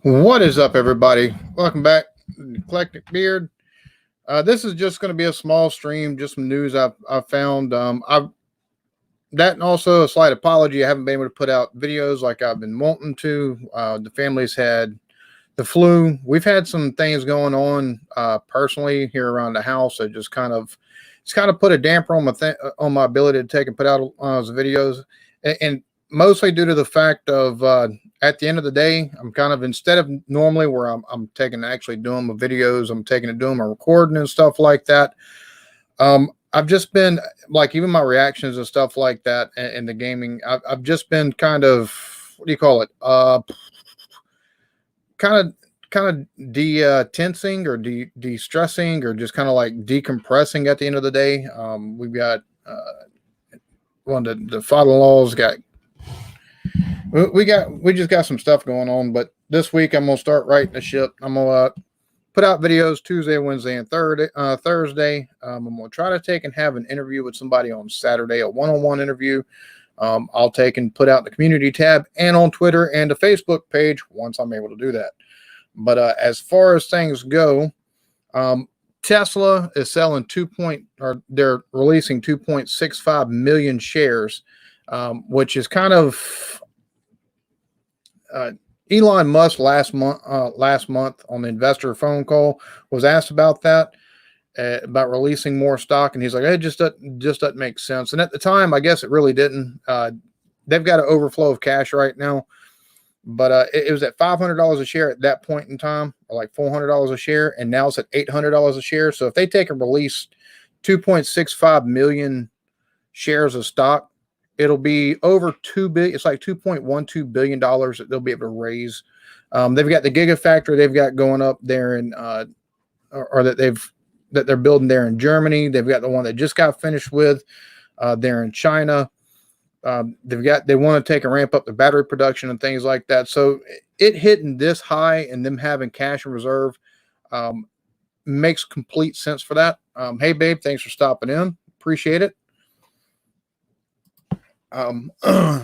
What is up, everybody? Welcome back to the Eclectic Beard. This is just going to be a small stream, just some news I've found. I've that and also a slight apology. I haven't been able to put out videos like I've been wanting to. The family's had the flu. We've had some things going on personally here around the house that just it's kind of put a damper on on my ability to take and put out videos, and mostly due to the fact of at the end of the day, I'm kind of instead of normally where I'm taking actually doing my videos, I'm taking to doing my recording and stuff like that. I've just been like even my reactions and stuff like that in the gaming. I've just been kind of what do you call it? Kind of tensing or de-stressing or just kind of like decompressing at the end of the day. We've got one of the father-in-laws got we just got some stuff going on, but this week I'm gonna start writing the ship. I'm gonna put out videos Tuesday, Wednesday, and Thursday. I'm gonna try to take and have an interview with somebody on Saturday, a one-on-one interview. I'll take and put out the community tab and on Twitter and the Facebook page once I'm able to do that. But as far as things go, Tesla is selling they're releasing 2.65 million shares, which is kind of Elon Musk last month on the investor phone call was asked about that, about releasing more stock, and he's like, "It just doesn't make sense." And at the time, I guess it really didn't. They've got an overflow of cash right now, but it was at $500 a share at that point in time, or like $400 a share, and now it's at $800 a share. So if they take and release 2.65 million shares of stock, it'll be over $2 billion. It's like $2.12 billion that they'll be able to raise. They've got the Gigafactory they've got going up there in, or that they're building there in Germany. They've got the one that just got finished with there in China. They want to take and ramp up the battery production and things like that. So it hitting this high and them having cash in reserve makes complete sense for that. Hey, babe, thanks for stopping in. Appreciate it.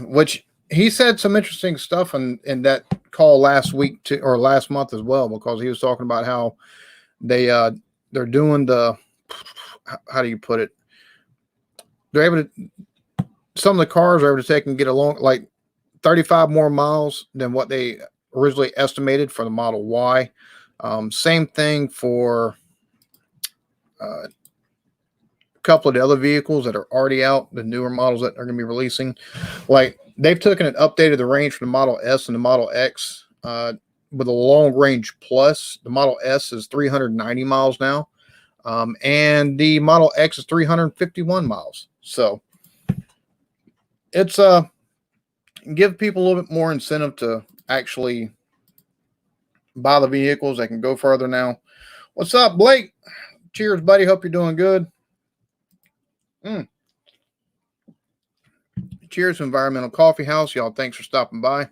Which he said some interesting stuff in that call last week or last month as well, because he was talking about how they're doing how do you put it? They're able to, some of the cars are able to take and get along like 35 more miles than what they originally estimated for the Model Y. Same thing for a couple of the other vehicles that are already out, the newer models that are going to be releasing. Like they've taken and updated the range for the Model S and the Model X with a long range plus. The Model S is 390 miles now, and the Model X is 351 miles. So it's give people a little bit more incentive to actually buy the vehicles. They can go further now. What's up, Blake? Cheers, buddy. Hope you're doing good. Cheers to Enviromental Coffee House. Y'all, thanks for stopping by.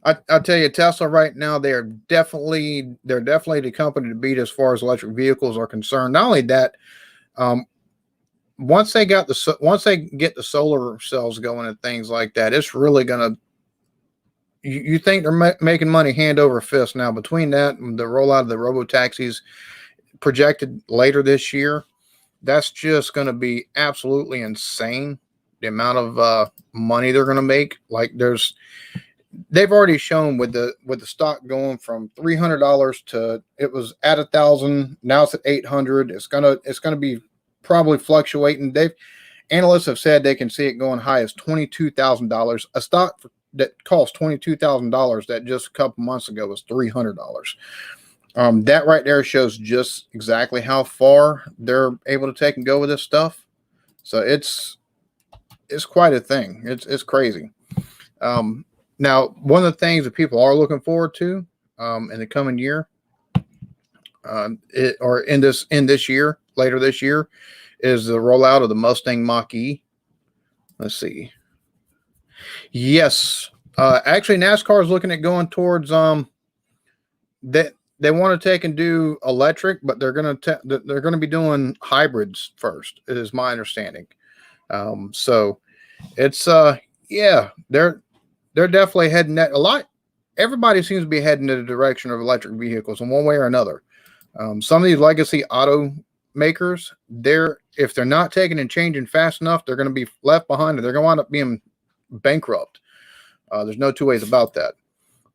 I tell you, Tesla right now, they're definitely the company to beat as far as electric vehicles are concerned. Not only that, once they get the solar cells going and things like that, it's really gonna. You think they're making money hand over fist now? Between that and the rollout of the robo taxis projected later this year, that's just going to be absolutely insane. The amount of money they're going to make. Like they've already shown with the stock going from $300 to it was at $1,000. Now it's at $800. It's gonna be probably fluctuating. Analysts have said they can see it going high as $22,000. A stock that cost $22,000 that just a couple months ago was $300. That right there shows just exactly how far they're able to take and go with this stuff. So it's quite a thing. It's crazy. Now, one of the things that people are looking forward to in the coming year, later this year, is the rollout of the Mustang Mach-E. Let's see. Yes, actually, NASCAR is looking at going towards that. They want to take and do electric, but they're going to be doing hybrids first. It is my understanding. So it's yeah, they're definitely heading that a lot. everybody seems to be heading in the direction of electric vehicles in one way or another. Some of these legacy automakers, if they're not taking and changing fast enough, they're going to be left behind, and they're going to wind up being bankrupt. There's no two ways about that.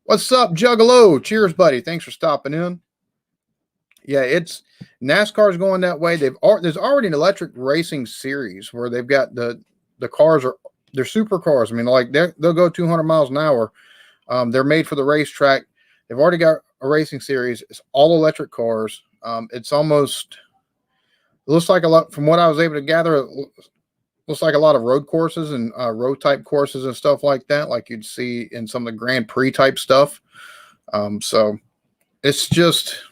What's up, Juggalo? Cheers, buddy. Thanks for stopping in. Yeah, it's NASCAR's going that way. There's already an electric racing series where they've got the cars they're supercars. I mean, like they'll go 200 miles an hour. They're made for the racetrack. They've already got a racing series. It's all electric cars. It looks like a lot, from what I was able to gather, it looks like a lot of road courses and road type courses and stuff like that, like you'd see in some of the Grand Prix type stuff. So it's just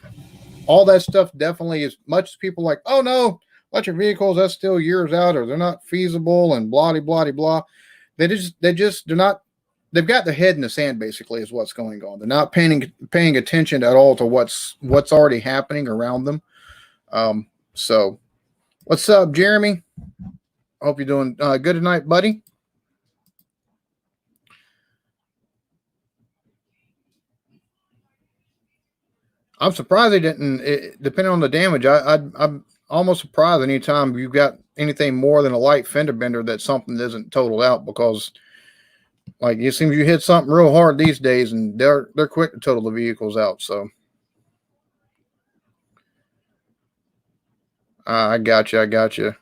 all that stuff. Definitely, as much as people like, oh no, electric vehicles, that's still years out, or they're not feasible and blah blah blah. They're not. They've got their head in the sand, basically, is what's going on. They're not paying attention at all to what's already happening around them. So what's up, Jeremy? Hope you're doing good tonight, buddy. I'm surprised they didn't. Depending on the damage, I'm almost surprised anytime you've got anything more than a light fender bender that something isn't totaled out, because like it seems you hit something real hard these days, and they're quick to total the vehicles out. So I got you.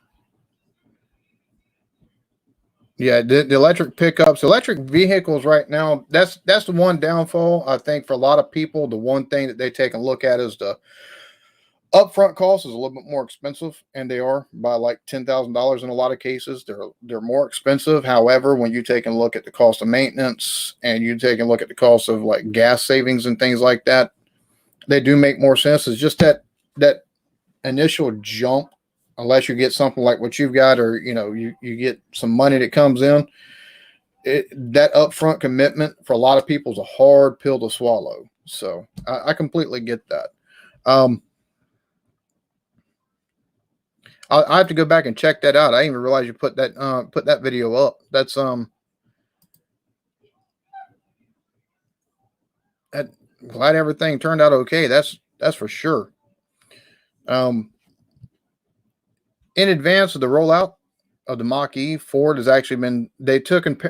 Yeah, the electric pickups, electric vehicles right now, that's the one downfall, I think, for a lot of people. The one thing that they take a look at is the upfront cost is a little bit more expensive, and they are by like $10,000 in a lot of cases. They're more expensive. However, when you take a look at the cost of maintenance and you take a look at the cost of like gas savings and things like that, they do make more sense. It's just that initial jump, unless you get something like what you've got, or you get some money that comes in, that upfront commitment for a lot of people is a hard pill to swallow. So I completely get that. I have to go back and check that out. I didn't even realize you put that video up. That's glad everything turned out okay. That's for sure. In advance of the rollout of the Mach-E, Ford has actually they took and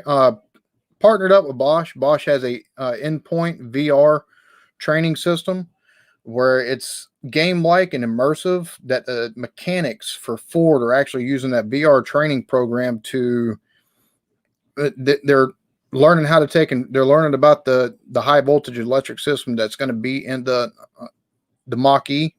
partnered up with Bosch. Bosch has a endpoint VR training system where it's game-like and immersive, that the mechanics for Ford are actually using that VR training program to they're learning how to they're learning about the high voltage electric system that's going to be in the Mach-E.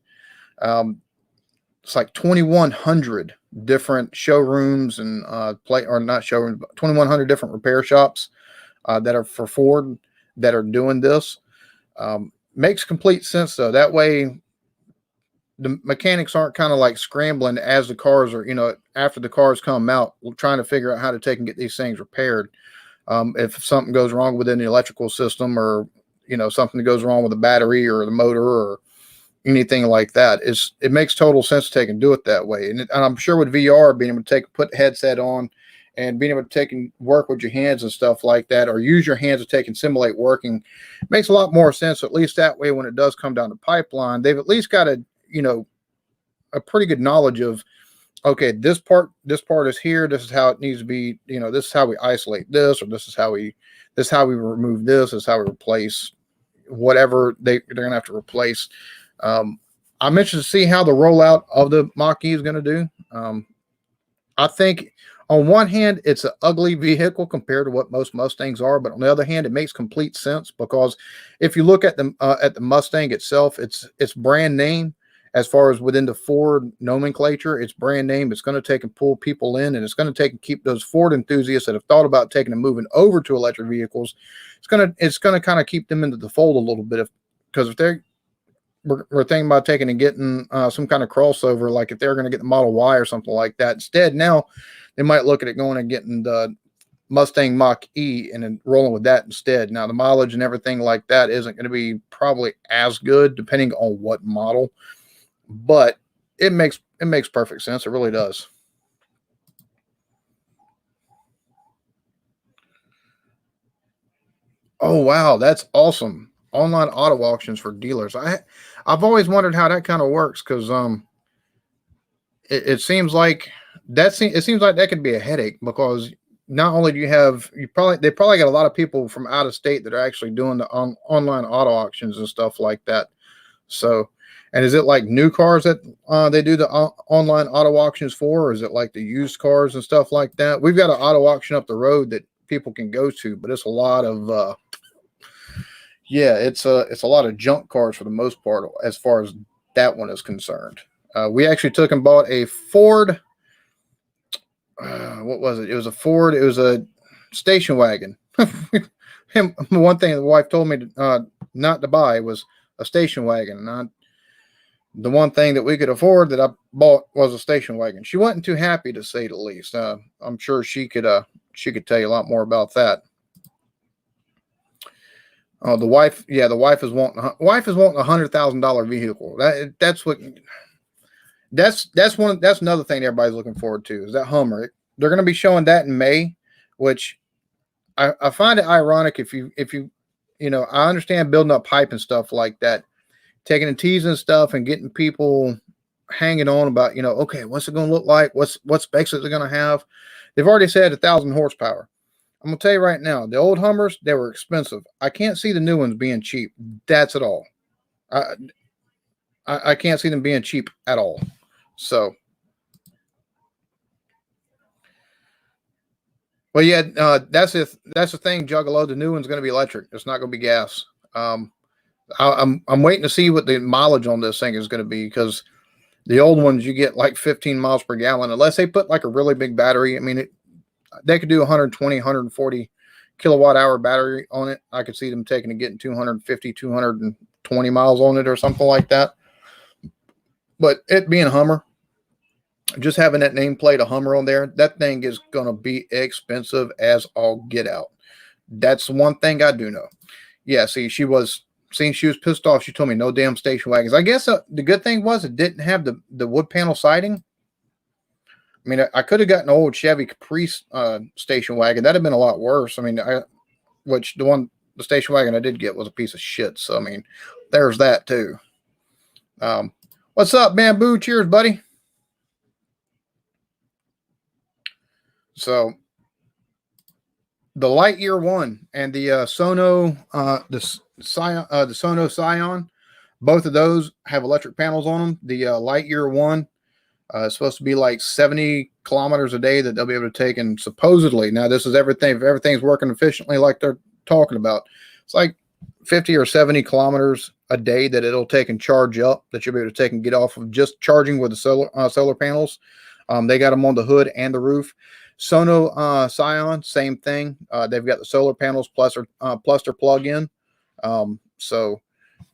It's like 2,100 different showrooms and not showrooms, but 2,100 different repair shops that are for Ford that are doing this. Makes complete sense though. That way the mechanics aren't kind of like scrambling as the cars are, after the cars come out, trying to figure out how to take and get these things repaired. If something goes wrong within the electrical system, or something goes wrong with the battery or the motor or anything like that, it makes total sense to take and do it that way. And I'm sure with VR, being able to put the headset on and being able to take and work with your hands and stuff like that, or use your hands to take and simulate working, makes a lot more sense. At least that way, when it does come down the pipeline, they've at least got a pretty good knowledge of, okay, this part is here. This is how it needs to be. This is how we isolate this, or this is how we remove this. This is how we replace whatever they're going to have to replace. I'm interested to see how the rollout of the Mach-E is going to do. I think on one hand, it's an ugly vehicle compared to what most Mustangs are, but on the other hand, it makes complete sense, because if you look at the Mustang itself, it's brand name. As far as within the Ford nomenclature, it's brand name. It's going to take and pull people in, and it's going to take and keep those Ford enthusiasts that have thought about taking and moving over to electric vehicles. It's going to kind of keep them into the fold a little bit, because if we're thinking about taking and getting some kind of crossover, like if they're going to get the Model Y or something like that. Instead, now they might look at it going and getting the Mustang Mach-E and then rolling with that instead. Now, the mileage and everything like that isn't going to be probably as good depending on what model, but it makes perfect sense. It really does. Oh wow, that's awesome. Online auto auctions for dealers. I've always wondered how that kind of works because it seems like it seems like that could be a headache because not only do they probably got a lot of people from out of state that are actually doing the online auto auctions and stuff like that. So, and is it like new cars that they do the online auto auctions for, or is it like the used cars and stuff like that? We've got an auto auction up the road that people can go to, but it's a lot of yeah, it's a lot of junk cars for the most part as far as that one is concerned. We actually took and bought a Ford. What was it? It was a Ford. It was a station wagon. One thing the wife told me not to buy was a station wagon, and the one thing that we could afford that I bought was a station wagon. She wasn't too happy, to say the least. I'm sure she could tell you a lot more about that. Oh, the wife is wanting $100,000 vehicle. That's another thing everybody's looking forward to is that Hummer. They're going to be showing that in May, which I find it ironic if you I understand building up hype and stuff like that, taking and teasing stuff and getting people hanging on about okay, what's it going to look like? What specs is it going to have? They've already said 1,000 horsepower. I'm gonna tell you right now, the old Hummers, they were expensive. I can't see the new ones being cheap. That's at all. I can't see them being cheap at all. So, well, yeah, that's the thing, Juggalo. The new one's going to be electric. It's not going to be gas. I'm waiting to see what the mileage on this thing is going to be because the old ones you get like 15 miles per gallon unless they put like a really big battery. I mean, they could do 120, 140 kilowatt hour battery on it. I could see them taking and getting 250, 220 miles on it or something like that. But it being a Hummer, just having that nameplate, a Hummer on there, that thing is going to be expensive as all get out. That's one thing I do know. Yeah, see, she was pissed off. She told me no damn station wagons. I guess the good thing was it didn't have the wood panel siding. I mean, I could have gotten an old Chevy Caprice station wagon. That'd have been a lot worse. I mean, the station wagon I did get was a piece of shit. So, I mean, there's that too. What's up, Bambu? Cheers, buddy. So, the Lightyear 1 and the Sono, the Sono Scion, both of those have electric panels on them. The Lightyear 1 it's supposed to be like 70 kilometers a day that they'll be able to take, and supposedly, now this is everything, if everything's working efficiently like they're talking about, it's like 50 or 70 kilometers a day that it'll take and charge up, that you'll be able to take and get off of just charging with the solar panels. They got them on the hood and the roof. Sono Scion, same thing. They've got the solar panels plus their plug-in. So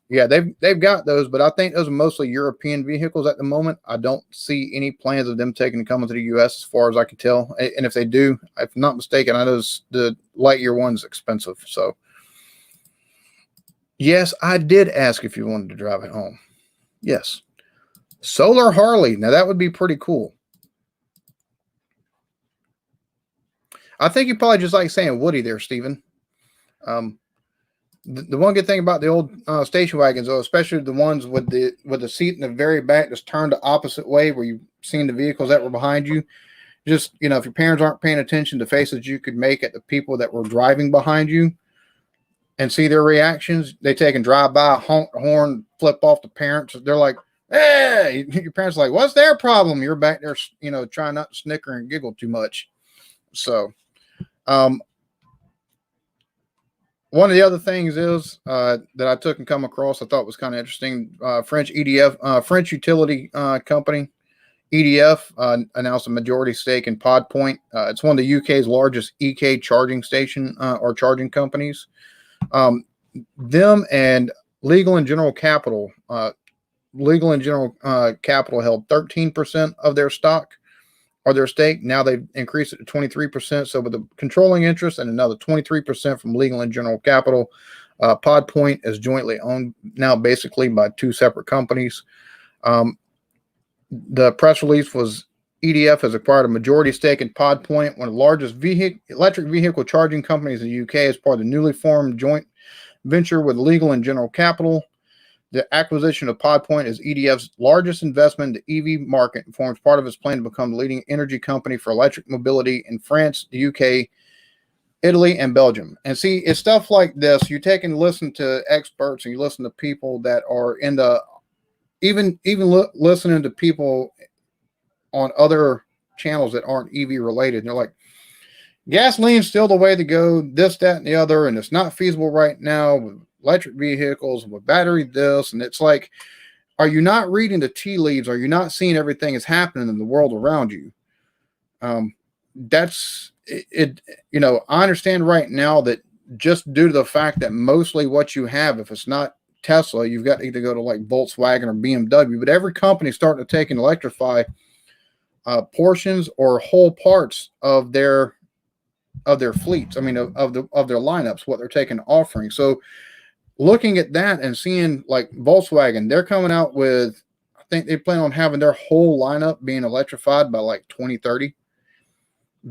yeah, they've got those, but I think those are mostly European vehicles at the moment. I don't see any plans of them taking and coming to the U.S. as far as I can tell. And if they do, if I'm not mistaken, I know the Lightyear one's expensive. So yes, I did ask if you wanted to drive it home. Yes. Solar Harley. Now that would be pretty cool. I think you probably just like saying Woody there, Steven. The one good thing about the old station wagons, though, especially the ones with the seat in the very back that's turned the opposite way, where you've seen the vehicles that were behind you, just if your parents aren't paying attention to faces you could make at the people that were driving behind you, and see their reactions, they take and drive by, honk the horn, flip off the parents. They're like, "Hey!" Your parents are like, "What's their problem?" You're back there, trying not to snicker and giggle too much. So, one of the other things is that I took and come across, I thought was kind of interesting. French utility company, EDF, announced a majority stake in PodPoint. It's one of the UK's largest EK charging station or charging companies. Them and Legal and General Capital. Legal and General Capital held 13% of their stock or their stake. Now they've increased it to 23%. So with the controlling interest and another 23% from Legal and General Capital, PodPoint is jointly owned now basically by two separate companies. The press release was EDF has acquired a majority stake in PodPoint, one of the largest electric vehicle charging companies in the UK, as part of the newly formed joint venture with Legal and General Capital. The acquisition of PodPoint is EDF's largest investment in the EV market and forms part of its plan to become the leading energy company for electric mobility in France, the UK, Italy, and Belgium. And see, it's stuff like this. You take and listen to experts, and you listen to people that are in the listening to people on other channels that aren't EV related. And they're like, gasoline's still the way to go, this, that, and the other, and it's not feasible right now with electric vehicles, with battery this. And it's like, are you not reading the tea leaves? Are you not seeing everything that's happening in the world around you? That's it. You know, I understand right now that just due to the fact that mostly what you have, if it's not Tesla, you've got to either go to like Volkswagen or BMW, but every company is starting to take and electrify portions or whole parts of their fleets. I mean, of their lineups, what they're taking offering. So looking at that and seeing like Volkswagen, they're coming out with, I think they plan on having their whole lineup being electrified by like 2030.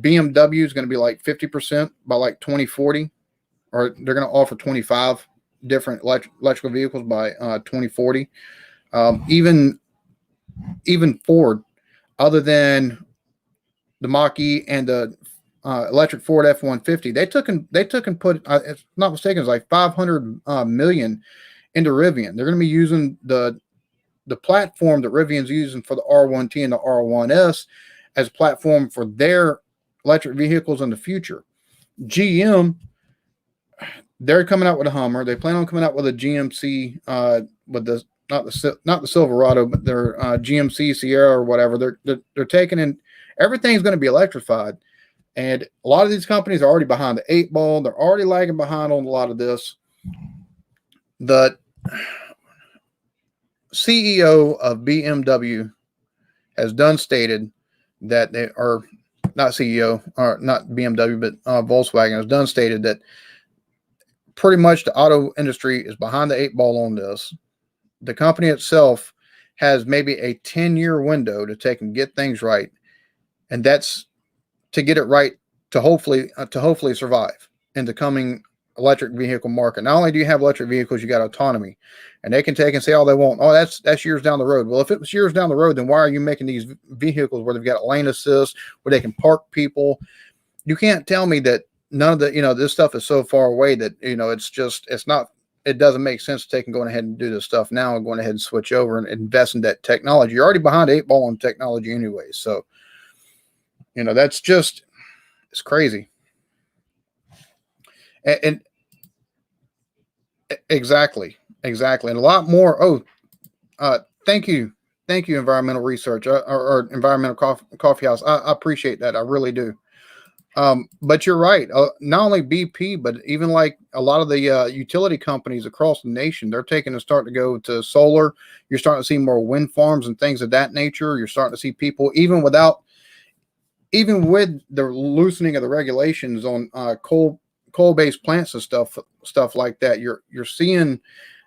BMW is going to be like 50% by like 2040, or they're going to offer 25 different electrical vehicles by 2040. Even Ford, other than the Mach-E and the electric Ford F-150, they took and put, if not mistaken, it's like 500 million into Rivian. They're going to be using the platform that Rivian's using for the R1T and the R1S as a platform for their electric vehicles in the future. GM, they're coming out with a Hummer. They plan on coming out with a GMC, with the not the Silverado, but their GMC Sierra or whatever. They're taking in, everything's going to be electrified, and a lot of these companies are already behind the 8 ball. They're already lagging behind on a lot of this. The CEO of BMW has done stated that they are not CEO, or not BMW, but Volkswagen has done stated that pretty much the auto industry is behind the 8 ball on this. The company itself has maybe a 10-year window to take and get things right, and that's to get it right to hopefully survive in the coming electric vehicle market. Not only do you have electric vehicles, you got autonomy, and they can take and say all they want. Oh, that's years down the road. Well, if it was years down the road, then why are you making these vehicles where they've got lane assist, where they can park people? You can't tell me that none of the, this stuff is so far away that, it doesn't make sense to take and going ahead and do this stuff now and going ahead and switch over and invest in that technology. You're already behind 8 ball on technology anyway. So, that's just, it's crazy. And exactly. And a lot more. Thank you, Environmental Research or Environmental Coffee House. I appreciate that. I really do. But you're right. Not only BP, but even like a lot of the utility companies across the nation, they're taking a start to go to solar. You're starting to see more wind farms and things of that nature. You're starting to see people, even with the loosening of the regulations on coal-based plants and stuff like that, you're seeing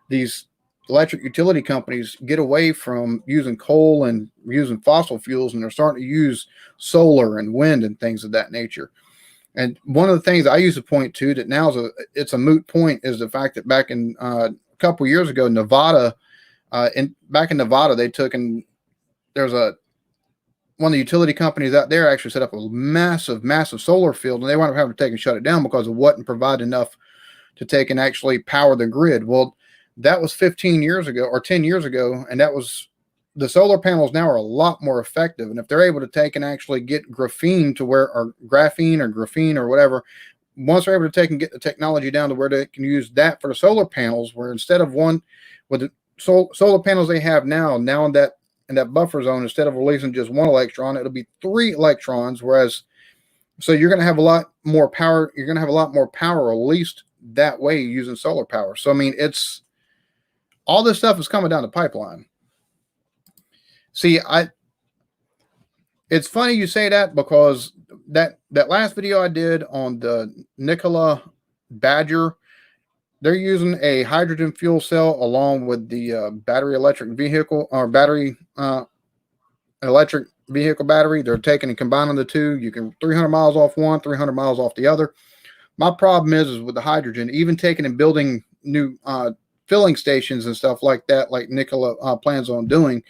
these electric utility companies get away from using coal and using fossil fuels, and they're starting to use solar and wind and things of that nature. And one of the things I used to point to that now it's a moot point is the fact that back in a couple of years ago, Nevada, back in Nevada, they took and there's one of the utility companies out there actually set up a massive solar field, and they wound up having to take and shut it down because it wasn't providing enough to take and actually power the grid. Well, that was 15 years ago or 10 years ago, and the solar panels now are a lot more effective. And if they're able to take and actually get graphene or whatever, once they're able to take and get the technology down to where they can use that for the solar panels, where instead of one with the solar panels they have now in that buffer zone, instead of releasing just 1 electron, it'll be 3 electrons. So you're going to have a lot more power. You're going to have a lot more power released that way using solar power. So, I mean, all this stuff is coming down the pipeline. See, it's funny you say that, because that last video I did on the Nikola Badger, they're using a hydrogen fuel cell along with the battery electric vehicle or battery electric vehicle battery. They're taking and combining the two. You can 300 miles off one, 300 miles off the other. My problem is with the hydrogen, even taking and building new filling stations and stuff like that, like Nikola plans on doing.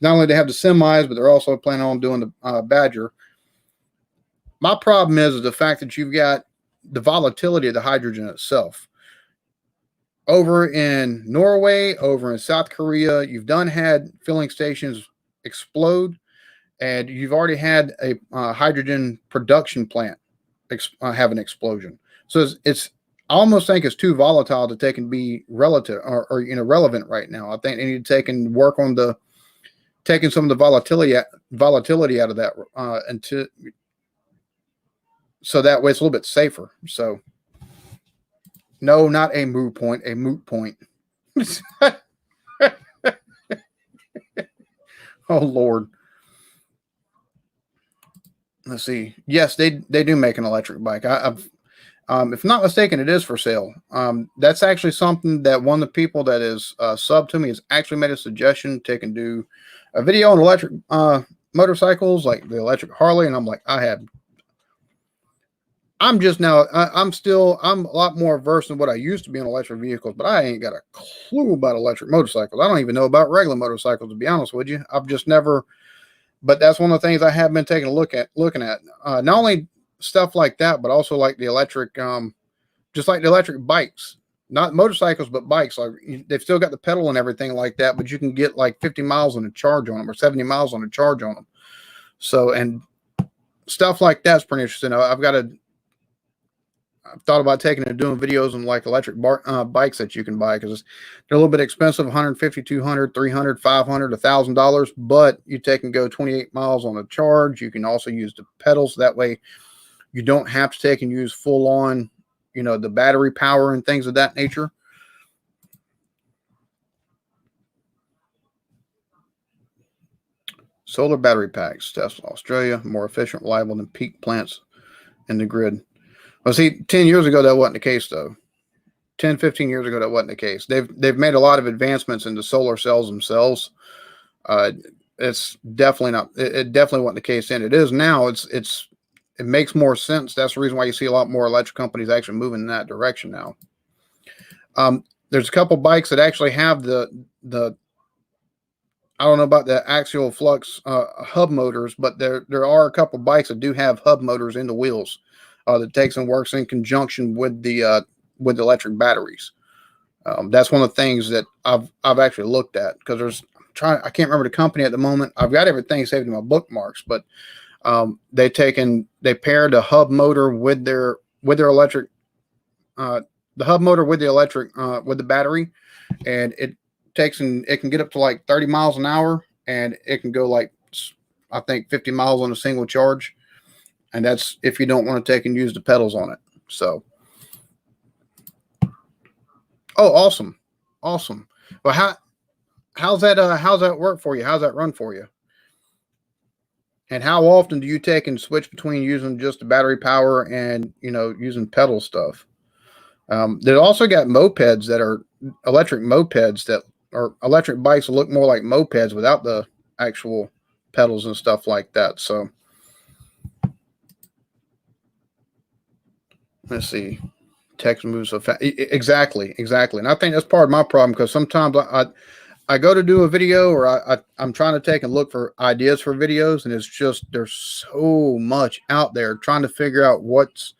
Not only they have the semis, but they're also planning on doing the Badger. My problem is the fact that you've got the volatility of the hydrogen itself. Over in Norway, over in South Korea, you've had filling stations explode, and you've already had a hydrogen production plant have an explosion. So I almost think it's too volatile to take and be relative or relevant right now. I think they need to take and work on taking some of the volatility out of that so that way it's a little bit safer. So no, not a moot point, a moot point. Oh Lord. Let's see. Yes, they do make an electric bike. I've if not mistaken, it is for sale. That's actually something that one of the people that is sub to me has actually made a suggestion to and do a video on electric motorcycles, like the electric Harley, and I'm like, I'm a lot more versed than what I used to be in electric vehicles, but I ain't got a clue about electric motorcycles. I don't even know about regular motorcycles, to be honest with you. I've just never, but that's one of the things I have been taking a looking at. Not only stuff like that, but also like the electric, just like the electric bikes, not motorcycles, but bikes. Like they've still got the pedal and everything like that, but you can get like 50 miles on a charge on them or 70 miles on a charge on them. So, and stuff like that's pretty interesting. I've thought about taking and doing videos on like electric bikes that you can buy, because they're a little bit expensive, $150, $200, $300, $500, $1,000, but you take and go 28 miles on a charge. You can also use the pedals. That way you don't have to take and use full on, the battery power and things of that nature. Solar battery packs, Tesla, Australia, more efficient, reliable than peak plants in the grid. Well, see, 10 years ago, that wasn't the case, though. 10, 15 years ago, that wasn't the case. They've made a lot of advancements into solar cells themselves. It's definitely not. It definitely wasn't the case then. It is now. It makes more sense. That's the reason why you see a lot more electric companies actually moving in that direction now. There's a couple bikes that actually have the I don't know about the axial flux hub motors, but there are a couple bikes that do have hub motors in the wheels. That takes and works in conjunction with the electric batteries. That's one of the things that I've actually looked at, because I can't remember the company at the moment. I've got everything saved in my bookmarks, but they pair the hub motor with their electric, the hub motor with the electric with the battery, and it can get up to like 30 miles an hour, and it can go like, I think, 50 miles on a single charge. And that's if you don't want to take and use the pedals on it. So, oh, awesome. Well, how's that work for you? How's that run for you? And how often do you take and switch between using just the battery power and, using pedal stuff? They've also got mopeds that are electric mopeds that are electric bikes that look more like mopeds without the actual pedals and stuff like that. So, let's see. Text moves so fast. Exactly. And I think that's part of my problem, because sometimes I go to do a video, or I'm trying to take and look for ideas for videos, and it's just, there's so much out there trying to figure out what's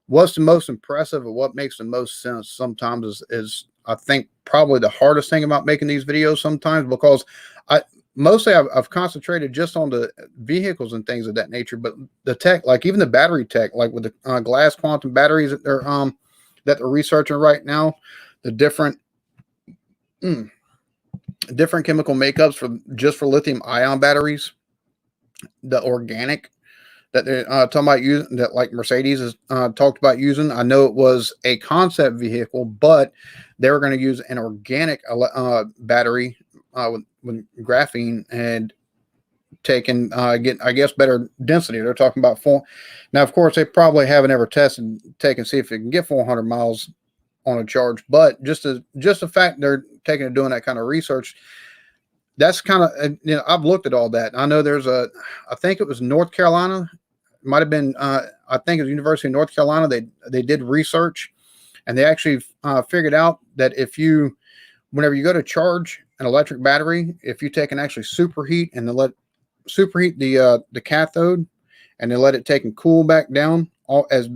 the most impressive or what makes the most sense. Sometimes is I think probably the hardest thing about making these videos sometimes, because I've concentrated just on the vehicles and things of that nature, but the tech, like even the battery tech, like with the glass quantum batteries that they're researching right now, the different chemical makeups for lithium ion batteries, the organic that they're talking about using, that like Mercedes has talked about using. I know it was a concept vehicle, but they were going to use an organic battery with graphene and get, I guess, better density. They're talking about now, of course, they probably haven't ever see if it can get 400 miles on a charge, but just the fact they're doing that kind of research, that's kind of, I've looked at all that. I know I think it was North Carolina. It might have been, I think it was University of North Carolina. They did research, and they actually figured out that whenever you go to charge an electric battery, if you take and actually superheat and then let superheat the cathode, and then let it take and cool back down, as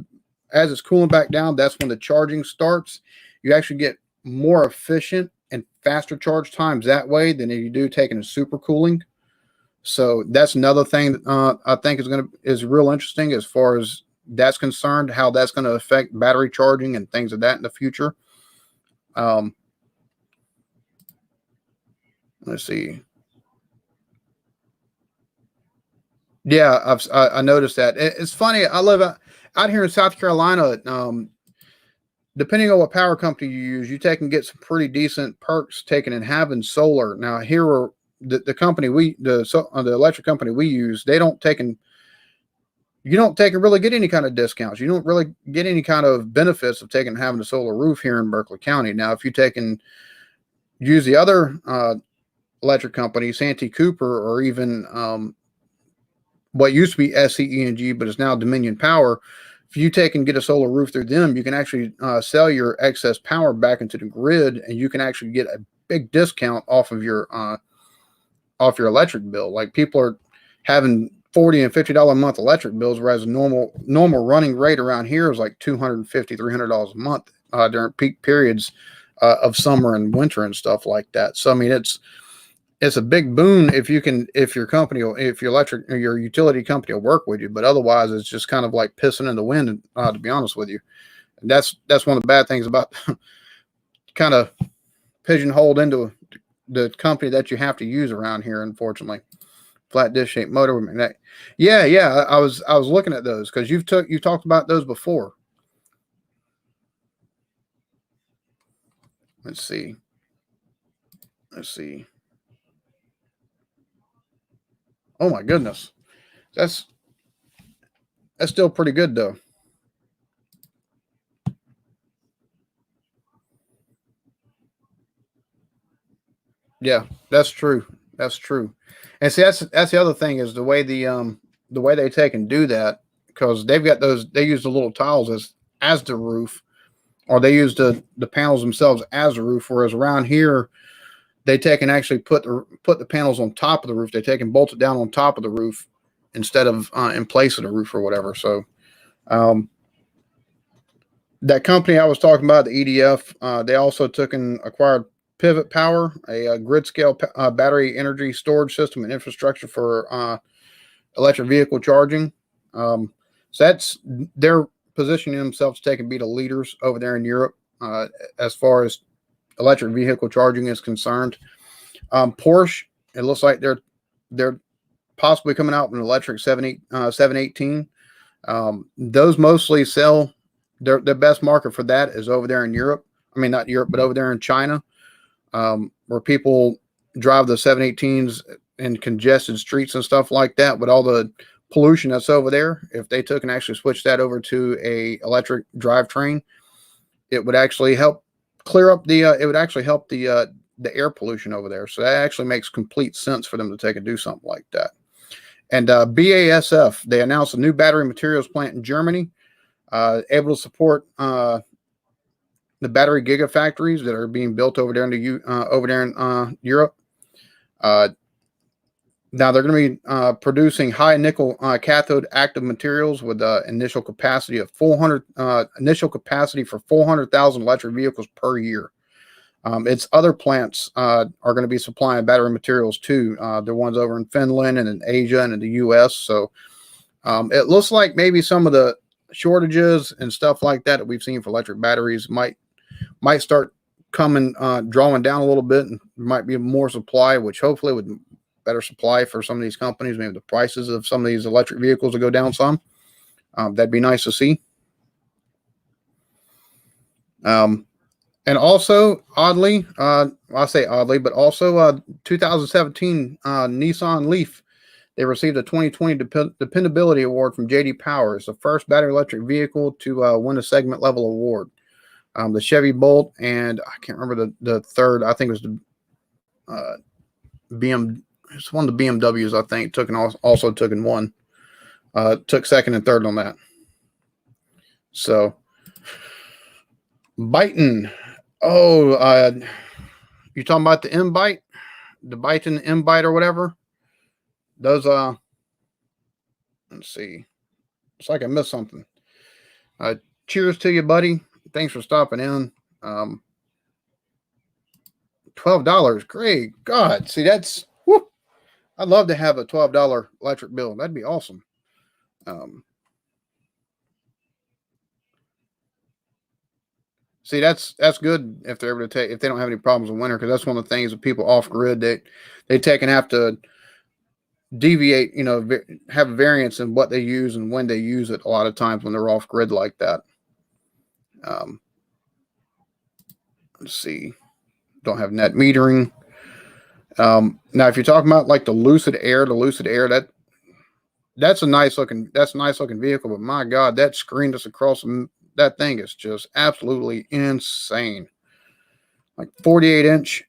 it's cooling back down, that's when the charging starts. You actually get more efficient and faster charge times that way than if you do taking a super cooling. So that's another thing that I think is real interesting as far as that's concerned, how that's going to affect battery charging and things of that in the future. Let's see. Yeah, I noticed that. It's funny. I live out here in South Carolina. Depending on what power company you use, you take and get some pretty decent perks taken in having solar. Now, here are the company the electric company we use. They don't take and you don't take and really get any kind of discounts. You don't really get any kind of benefits of taking and having a solar roof here in Berkeley County. Now, if you take and use the other electric company, Santee Cooper, or even what used to be SCE&G, but is now Dominion Power. If you take and get a solar roof through them, you can actually sell your excess power back into the grid, and you can actually get a big discount off your electric bill. Like, people are having $40 and $50 a month electric bills, whereas a normal running rate around here is like $250, $300 a month during peak periods of summer and winter and stuff like that. So I mean, it's a big boon if your company, if your electric or your utility company will work with you, but otherwise it's just kind of like pissing in the wind, to be honest with you. And that's one of the bad things about kind of pigeonholed into the company that you have to use around here, unfortunately. Flat dish shaped motor. Yeah. I was looking at those because you talked about those before. Let's see. Oh my goodness. That's still pretty good though. Yeah, that's true. That's true. And see, that's the other thing is the way they take and do that, because they use the little tiles as the roof, or they use the panels themselves as a roof. Whereas around here, they take and actually put the panels on top of the roof. They take and bolt it down on top of the roof instead of in place of the roof or whatever. So that company I was talking about, the EDF, they also took and acquired Pivot Power, a grid scale battery energy storage system and infrastructure for electric vehicle charging. So they're positioning themselves to take and be the leaders over there in Europe as far as electric vehicle charging is concerned. Porsche, it looks like they're possibly coming out with an electric 718. Those mostly sell. Their best market for that is over there in Europe. I mean, not Europe, but over there in China, where people drive the 718s in congested streets and stuff like that. With all the pollution that's over there, if they took and actually switched that over to a electric drivetrain, it would actually help clear up the. It would actually help the air pollution over there. So that actually makes complete sense for them to take and do something like that. And BASF, they announced a new battery materials plant in Germany, able to support the battery gigafactories that are being built over there in Europe. Now they're going to be producing high nickel cathode active materials with initial capacity for 400,000 electric vehicles per year. Its other plants are going to be supplying battery materials too. The ones over in Finland and in Asia and in the U.S. So it looks like maybe some of the shortages and stuff like that we've seen for electric batteries might start coming, drawing down a little bit, and might be more supply, which hopefully would better supply for some of these companies. Maybe the prices of some of these electric vehicles will go down some. That'd be nice to see. And also, oddly, I say oddly, but also 2017 Nissan Leaf, they received a 2020 Dependability Award from J.D. Power. It's the first battery electric vehicle to win a segment level award. The Chevy Bolt, and I can't remember the third. I think it was It's one of the BMWs, I think, also took in one. Took second and third on that. So biting. Oh, you talking about the M-Bite? The biting M-Bite or whatever? Those let's see. It's like I missed something. Cheers to you, buddy. Thanks for stopping in. $12. Great God. See, that's whoop. I'd love to have a $12 electric bill. That'd be awesome. See, that's good if they're able to take, if they don't have any problems in winter, because that's one of the things that people off grid they take and have to deviate, have a variance in what they use and when they use it a lot of times when they're off grid like that. Let's see. Don't have net metering. Now, if you're talking about like the Lucid Air, that's a nice looking vehicle, but my God, that screen that's across that thing is just absolutely insane. Like 48 inch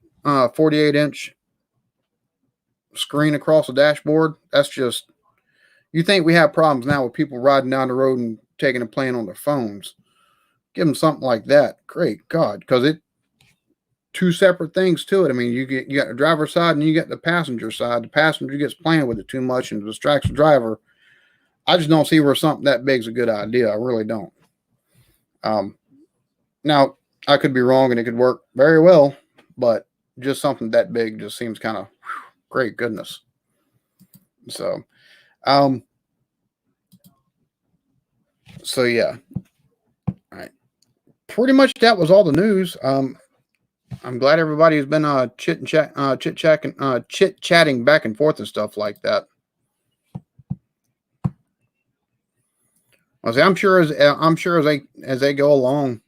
screen across the dashboard. That's just, you think we have problems now with people riding down the road and taking a plane on their phones. Give them something like that. Great God, because it two separate things to it. I mean, you got the driver's side and you got the passenger side. The passenger gets playing with it too much and distracts the driver. I just don't see where something that big is a good idea. I really don't. Now I could be wrong and it could work very well, but just something that big just seems kind of great goodness. So, yeah. All right. Pretty much that was all the news. I'm glad everybody's been chit-chatting back and forth and stuff like that. I say, I'm sure as they go along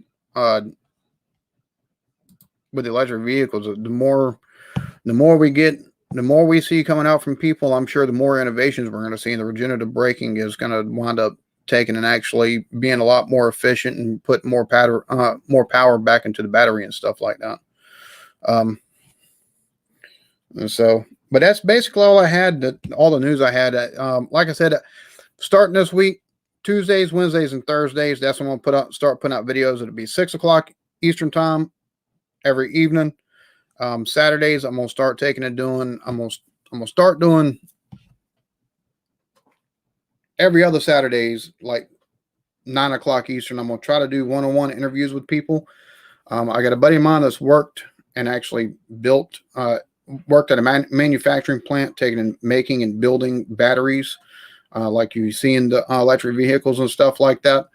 with the electric vehicles, the more we see coming out from people, I'm sure the more innovations we're going to see, and the regenerative braking is going to wind up taking and actually being a lot more efficient and put more power back into the battery and stuff like that. And so, but that's basically all I had. All the news I had. Like I said, starting this week, Tuesdays, Wednesdays, and Thursdays. That's when I'm gonna start putting out videos. It'll be 6 o'clock Eastern time every evening. Saturdays, I'm gonna start taking and doing. I'm gonna start doing every other Saturdays, like 9 o'clock Eastern. I'm gonna try to do one-on-one interviews with people. I got a buddy of mine that's worked and actually worked at a manufacturing plant, taking and making and building batteries, like you see in the electric vehicles and stuff like that.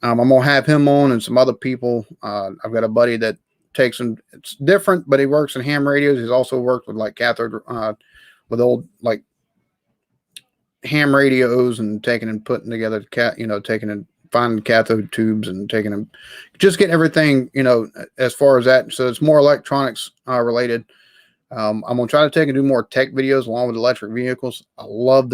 I'm gonna have him on and some other people. I've got a buddy that takes them. It's different, but he works in ham radios. He's also worked with like cathode, with old like ham radios and taking and putting together taking and finding cathode tubes and taking them, just getting everything, as far as that. So it's more electronics related. I'm going to try to take and do more tech videos along with electric vehicles. I love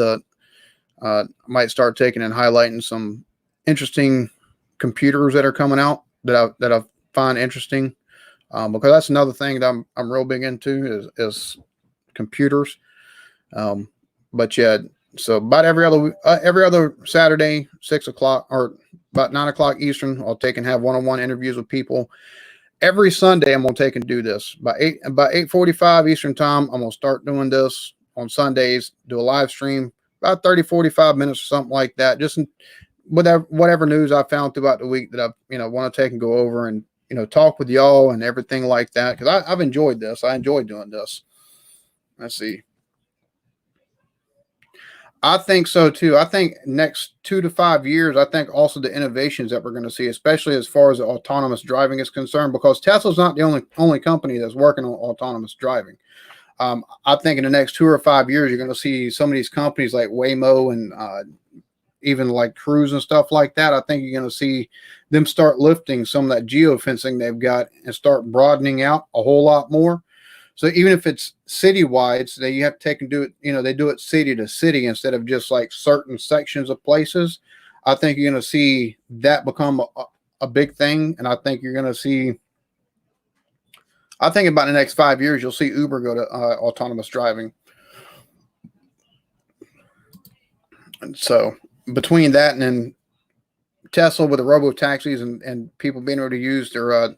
I might start taking and highlighting some interesting computers that are coming out that I find interesting. Because that's another thing that I'm real big into is computers. But yeah, so about every other Saturday, 6 o'clock or about 9 o'clock Eastern, I'll take and have one-on-one interviews with people. Every Sunday, I'm gonna take and do this about 8:45 Eastern time. I'm gonna start doing this on Sundays. Do a live stream about 30-45 minutes or something like that. Just whatever news I found throughout the week that I want to take and go over and talk with y'all and everything like that, because I've enjoyed this. I enjoy doing this. Let's see. I think so too. I think next 2 to 5 years, I think also the innovations that we're going to see, especially as far as autonomous driving is concerned, because Tesla's not the only company that's working on autonomous driving. I think in the next 2 or 5 years, you're going to see some of these companies like Waymo and even like Cruise and stuff like that. I think you're going to see them start lifting some of that geofencing they've got and start broadening out a whole lot more. So even if it's citywide, so that you have to take and do it, they do it city to city instead of just like certain sections of places. I think you're going to see that become a big thing. And I think you're going to see I think about the next 5 years, you'll see Uber go to autonomous driving. And so between that and then Tesla with the robo taxis and people being able to use their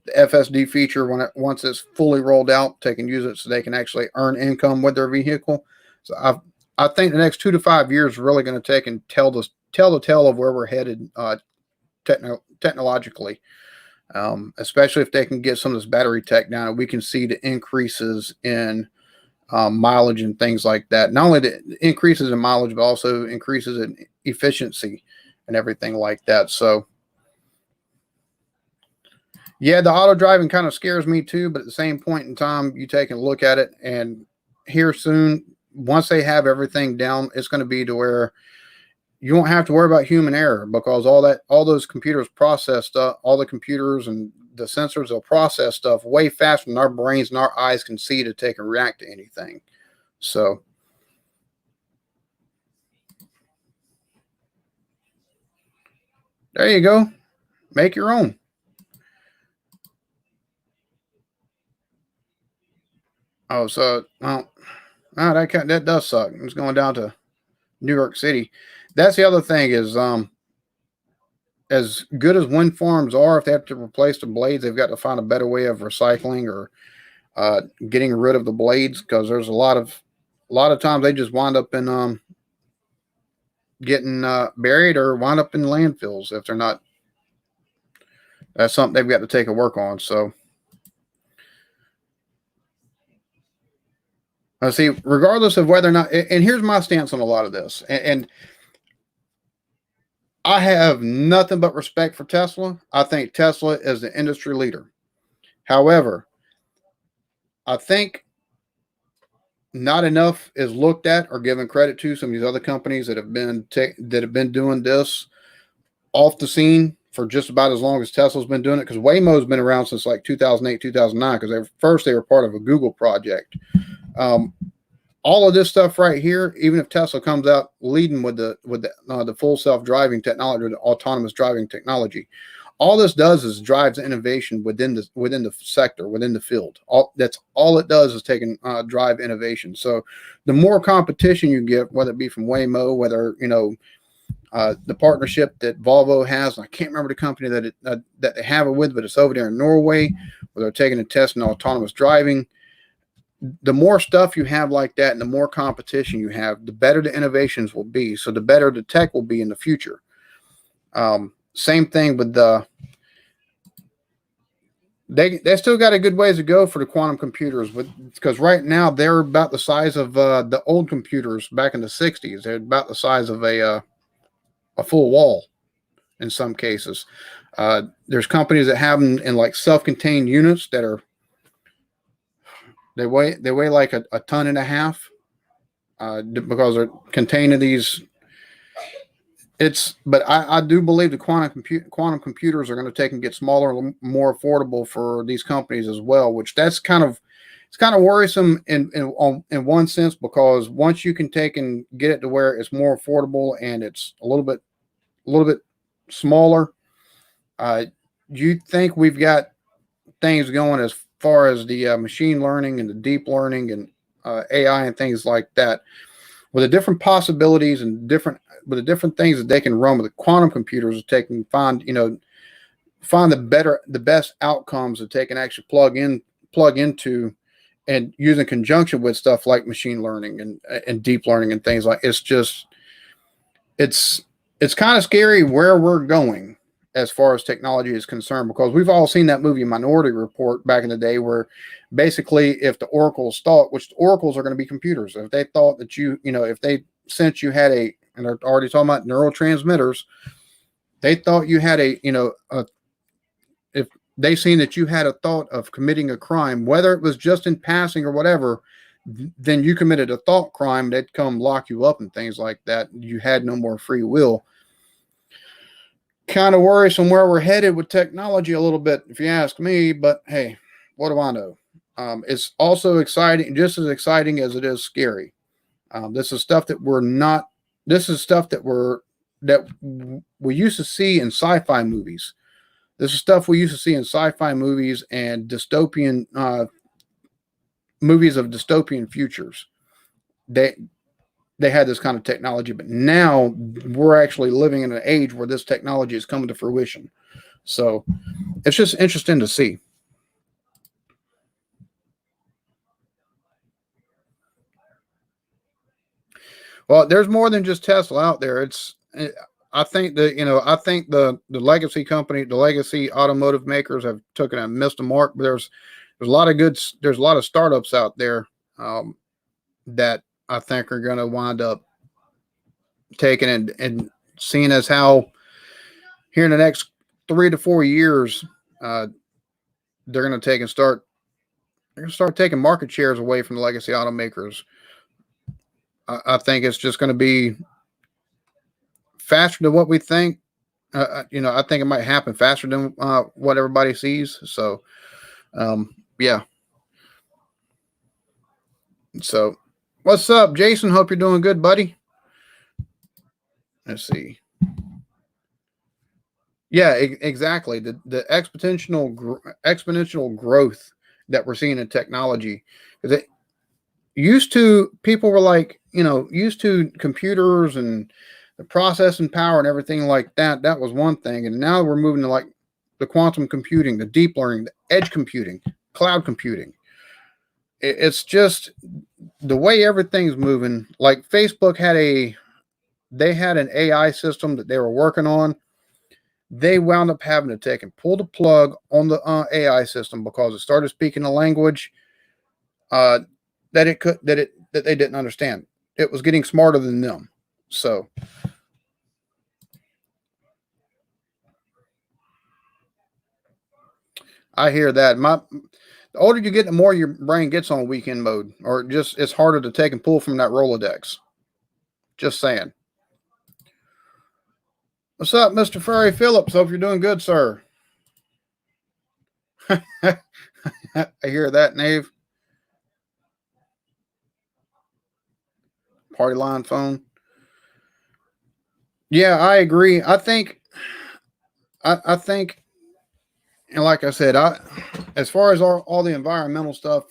the FSD feature once it's fully rolled out, they can use it so they can actually earn income with their vehicle. So I think the next 2 to 5 years is really going to take and tell the tale of where we're headed technologically. Especially if they can get some of this battery tech down, and we can see the increases in mileage and things like that. Not only the increases in mileage, but also increases in efficiency and everything like that. So, yeah, the auto driving kind of scares me too. But at the same point in time, you take a look at it, and here soon, once they have everything down, it's going to be to where you won't have to worry about human error, because all those computers process stuff, all the computers and the sensors will process stuff way faster than our brains and our eyes can see to take and react to anything. So there you go. Make your own. Oh, so that does suck. It's going down to New York City. That's the other thing is as good as wind farms are, if they have to replace the blades, they've got to find a better way of recycling or getting rid of the blades, because there's a lot of times they just wind up in getting buried or wind up in landfills if they're not. That's something they've got to take a work on. So let's see, regardless of whether or not, and here's my stance on a lot of this, and I have nothing but respect for Tesla. I think Tesla is the industry leader. However, I think not enough is looked at or given credit to some of these other companies that have been doing this off the scene for just about as long as Tesla's been doing it. Because Waymo's been around since like 2008, 2009. Because they were part of a Google project. All of this stuff right here, even if Tesla comes out leading with the full self-driving technology or the autonomous driving technology, all this does is drives innovation within the sector, within the field. That's all it does is take and drive innovation. So the more competition you get, whether it be from Waymo, whether the partnership that Volvo has, I can't remember the company that they have it with, but it's over there in Norway, where they're taking a test in autonomous driving. The more stuff you have like that and the more competition you have, the better the innovations will be. So the better the tech will be in the future. Same thing with they still got a good ways to go for the quantum computers, because right now they're about the size of the old computers back in the 60s. They're about the size of a full wall in some cases. There's companies that have them in like self-contained units that are they weigh like a ton and a half, because they're contained in these. But I do believe the quantum computers are going to take and get smaller, more affordable for these companies as well. Which it's kind of worrisome in one sense, because once you can take and get it to where it's more affordable and it's a little bit smaller, you think we've got things going as far as the machine learning and the deep learning and AI and things like that, with the different possibilities and with the different things that they can run with the quantum computers, that they can find the best outcomes that they can actually plug into and use in conjunction with stuff like machine learning and deep learning and things like. It's kind of scary where we're going as far as technology is concerned, because we've all seen that movie Minority Report back in the day, where basically if the oracles thought, which the oracles are going to be computers, if they thought that if they sent you had and they're already talking about neurotransmitters, they thought you had if they seen that you had a thought of committing a crime, whether it was just in passing or whatever, then you committed a thought crime, they'd come lock you up and things like that. You had no more free will. Kind of worrisome where we're headed with technology a little bit, if you ask me, but hey, what do I know? It's also exciting, just as exciting as it is scary. This is stuff that we used to see in sci-fi movies. This is stuff we used to see in sci-fi movies and dystopian movies of dystopian futures. They they had this kind of technology, but now we're actually living in an age where this technology is coming to fruition. So it's just interesting to see. Well, there's more than just Tesla out there. I think I think the legacy company, the legacy automotive makers have taken and missed a mark. But there's a lot of there's a lot of startups out there that I think are going to wind up taking and seeing as how here in the next 3 to 4 years, they're going to take and start. They're going to start taking market shares away from the legacy automakers. I think it's just going to be faster than what we think. I think it might happen faster than what everybody sees. So, yeah. So, what's up, Jason? Hope you're doing good, buddy. Let's see. Yeah, exactly. The exponential growth that we're seeing in technology. Because it used to people were like, used to computers and the processing power and everything like that. That was one thing, and now we're moving to like the quantum computing, the deep learning, the edge computing, cloud computing. It's just the way everything's moving. Like Facebook they had an AI system that they were working on. They wound up having to take and pull the plug on the AI system because it started speaking a language that they didn't understand. It was getting smarter than them. So I hear that. The older you get, the more your brain gets on weekend mode, or just it's harder to take and pull from that Rolodex. Just saying. What's up, Mr. Furry Phillips? Hope you're doing good, sir. I hear that, Nave. Party line phone. Yeah, I agree. I think, and like I said, as far as all the environmental stuff,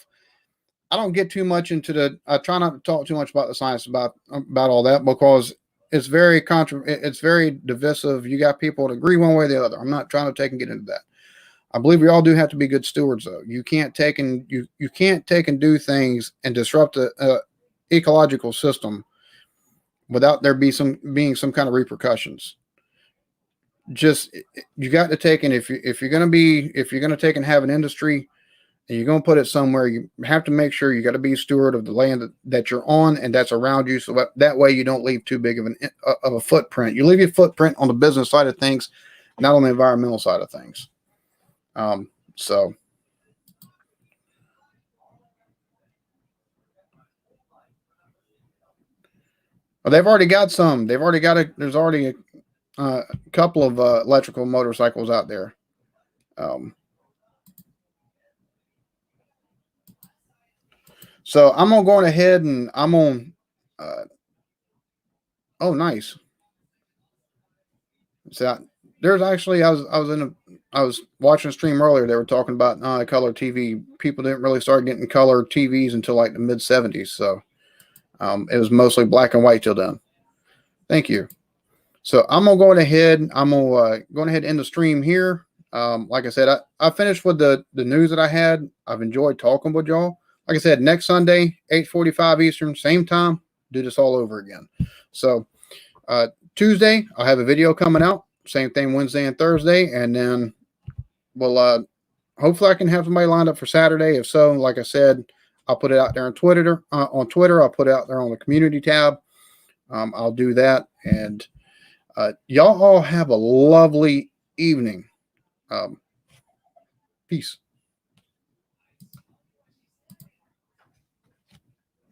I don't get too much into I try not to talk too much about the science about all that because it's it's very divisive. You got people that agree one way or the other. I'm not trying to take and get into that. I believe we all do have to be good stewards, though. You can't take and you can't take and do things and disrupt the ecological system without there being some kind of repercussions. Just you got to take and if you're gonna take and have an industry and you're gonna put it somewhere, you have to make sure you got to be a steward of the land that you're on and that's around you, so that way you don't leave too big of a footprint. You leave your footprint on the business side of things, not on the environmental side of things. So well, they've already got some. There's already a couple of electrical motorcycles out there. So I'm gonna go ahead and I'm on. Oh, nice. So there's actually I was watching a stream earlier. They were talking about color TV. People didn't really start getting color TVs until like the mid '70s. So it was mostly black and white till then. Thank you. So I'm gonna go ahead. I'm gonna go ahead and end the stream here. Like I said, I finished with the news that I had. I've enjoyed talking with y'all. Like I said, next Sunday, 8:45 Eastern, same time, do this all over again. So Tuesday, I'll have a video coming out. Same thing Wednesday and Thursday, and then we'll hopefully I can have somebody lined up for Saturday. If so, like I said, I'll put it out there on Twitter. I'll put it out there on the community tab. I'll do that, and y'all all have a lovely evening. Peace.